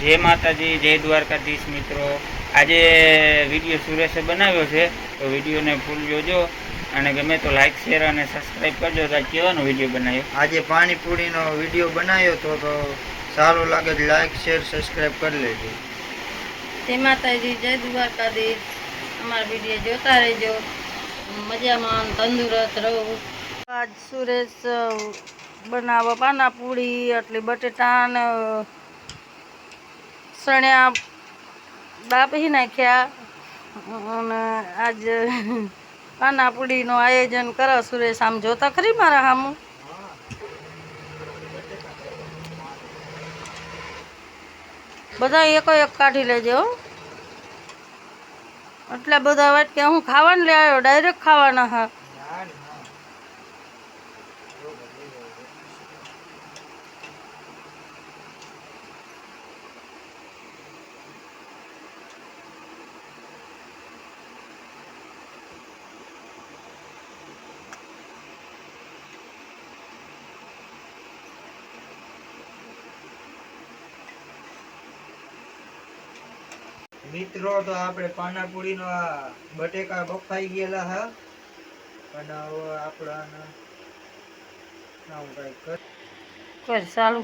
જય માતાજી, જય દ્વારકાધીશ મિત્રો। આજે વિડીયો સુરેશે બનાવ્યો છે, તો વિડીયોને ફૂલ જોજો અને ગમે તો લાઈક શેર અને સબસ્ક્રાઈબ કરજો। તો કેવાનો વિડીયો બનાવ્યો? આજે પાણીપુરીનો વિડીયો બનાવ્યો તો સારો લાગે તો લાઈક શેર સબસ્ક્રાઈબ કરી લેજો। જય માતાજી, જય દ્વારકાધીશ। અમારા વિડીયો જોતા રહેજો, મજામાં તંદુરસ્ત રહો। આજ સુરેશ બનાવો પાનાપુરી, એટલે બટેટા ને સણ્યા બાપી નાખ્યા અને આજ પાનાપુરીનું આયોજન કરો સુરેશ। આમ જોતા ખરી મારા સામું? બધા એકો એક કાઢી લેજો, એટલે બધા વાત કે હું ખાવાનું લે આવ્યો, ડાયરેક્ટ ખાવાના હા। મિત્રો તો આપણે પાનાપુરીનો આ બટેકા બફાઈ ગયેલા હા, અને હવે આપણા આવું કઈ કર ચાલુ।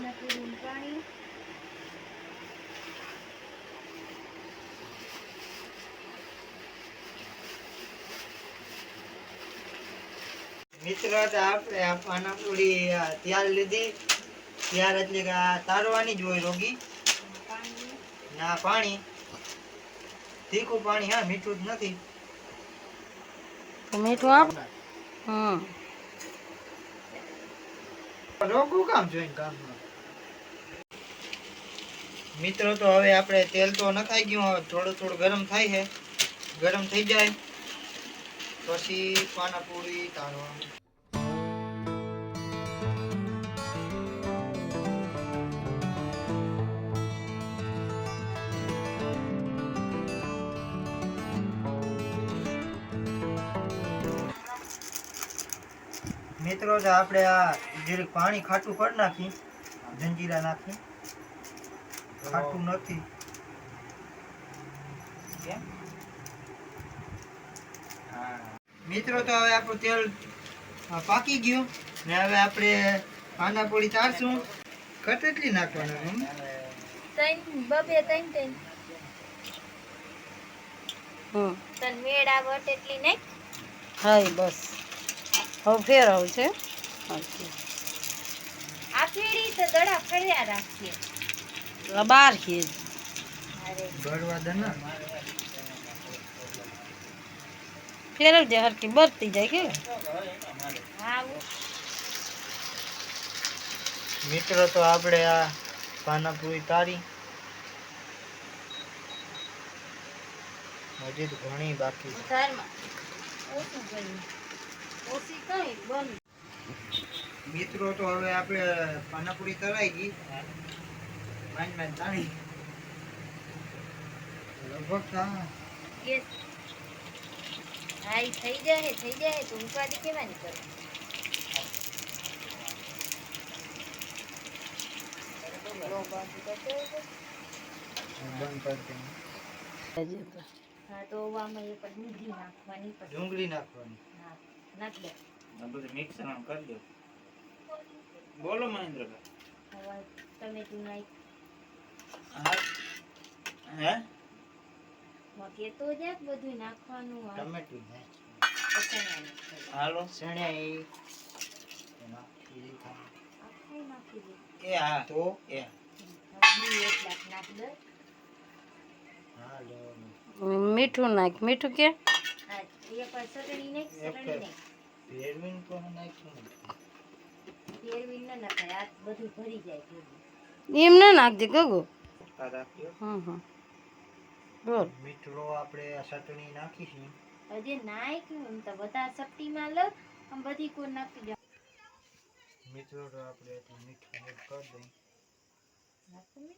મિત્રો તો આપણે આ પાનાપુરી તૈયાર લીધી। તૈયાર એટલે કે આ તારવાની જ હોય રોગી ના, પાણી તીખું પાણી, હા મીઠું જ નથી। મીઠું આપ। રોગું કામ જોઈને કામ મિત્રો તો હવે આપણે તેલ તો નખાઈ ગયું, હવે થોડું થોડું ગરમ થાય છે। ગરમ થઈ જાય પછી પાનાપુરી તારવાનું। મિત્રો તો આપણે આ જરીક પાણી ખાટું કરી નાખી, જંજીરા નાખી, ખાટું નથી મિત્રો। તો હવે આપણું તેલ પાકી ગયું ને હવે આપણે પાનાપુરી ચારશું। કેટલી નાખવાનું? હા બસ હવે ફેરવ છે। બાર ખીજ ફેરવજે, હરકી બરતી જાય કે મિત્રો તો આપણે આ પાનાપુરી તારી, હજી તો ઘણી બાકી। મિત્રો તો હવે આપણે પાનાપુરી તરાઈ ગઈ, માંડ તાણી લગભગ થઈ જાય તો ઉપાડી કેવાની કરે? ડુંગળી નાખવાની, બધું મિક્સ કરી દો। બોલો મહેન્દ્રભાઈ। ટમેટું નાખ, હે કેતો જાક બધું નાખવાનું। ટમેટું હાલો સણ્યા એ હા તો એ મીઠું નાખ, મીઠું કે એમ ના નાખજે ગગો। બોલ મીઠું આપણે ચટણી નાખીશું હજી નાખ્યું તો બધા ચપટીમાં લો, આમ બધી કોઈ નાખી દે। મિત્રો તો આપણે મીઠું એડ કરી દઈએ,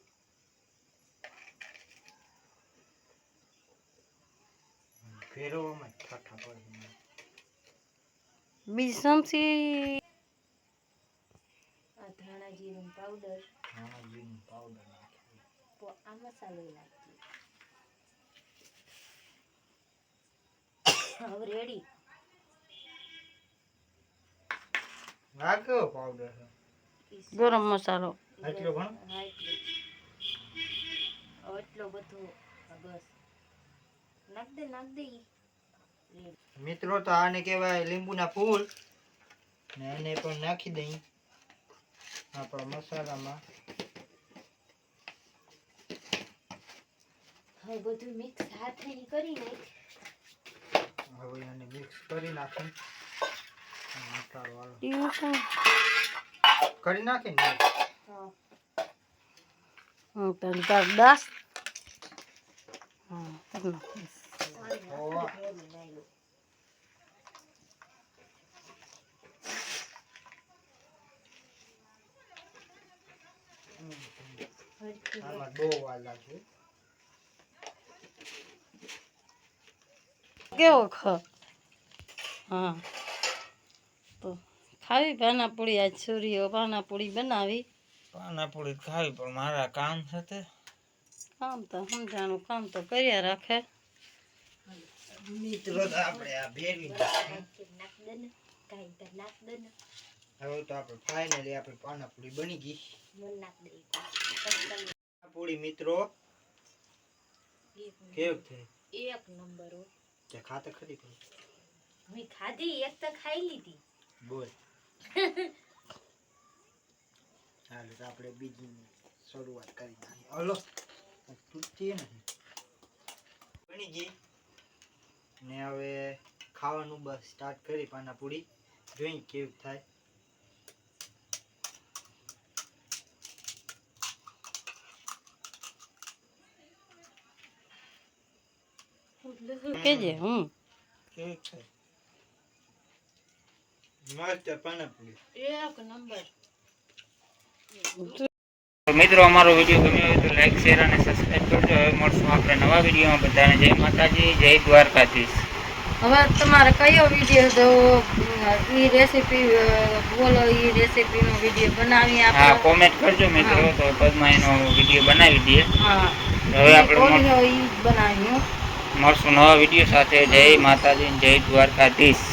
ફેરવવામાં ઠાઠા પડે। બીજ ચમચી ધાણા જીરું પાવડર, આ મસાલો નાખી. હવે રેડી. આ કેવો પાવડર છે? ગરમ મસાલો. આટલો ઘણો? એટલો બધો બસ નાખ દે. મિત્રો તો આને કહેવાય લીંબુના ફૂલ ને એને પણ નાખી દઈ આપણા મસાલામાં. હવે બધું મિક્સ હાથથી કરી નાખ. હવે આને મિક્સ કરી નાખી મસાલો વાળો કરી નાખી ને. તાર દાસ આમાં બહુ વાર લાગે. કેવો ખ હા તો ખાવી પાનાપુરી. આજ છોરીઓ પાનાપુરી બનાવી. પાનાપુરી ખાવી પણ મારા કામ સાથે કામ તો સમજાણું કામ તો કર્યા રાખે. મિત્રો તો આપણે આ ભેરવી હવે તો આપણે ફાઇનલી આપણે પાનાપુરી બની ગઈ. પાનાપુરી મિત્રો કેવું છે? એક નંબર. તે ખાતે ખરી કોઈ મેં ખાધી, એક તો ખાઈ લીધી. બોલ. ચાલો તો આપણે બીજી શરૂઆત કરી નાખી. હલો તૂટતી નથી. બની ગઈ ને હવે ખાવાનું બસ સ્ટાર્ટ કરી પાનાપુરી. જોઈ કેવું થાય. કેજે કેવું થાય? મસ્ત પાનાપુરી. એક નંબર. તો મિત્રો અમારો વિડીયો ગમ્યો હોય તો લાઈક શેર અને સબસ્ક્રાઈબ કરજો. હવે મળશું આપણે નવા વિડીયોમાં. બધાને જય માતાજી, જય દ્વારકાધીશ. હવે તમારે કયો વિડીયો જોવો એ રેસીપી બોલો. એ રેસીપીનો વિડીયો બનાવી હા, આપણે. કોમેન્ટ કરજો મિત્રો, તો પદમાં એનો વિડીયો બનાવી દઈએ. હા, હવે આપણે એ બનાવ્યું. મળશું નવા વિડીયો સાથે. જય માતાજી, જય દ્વારકાધીશ.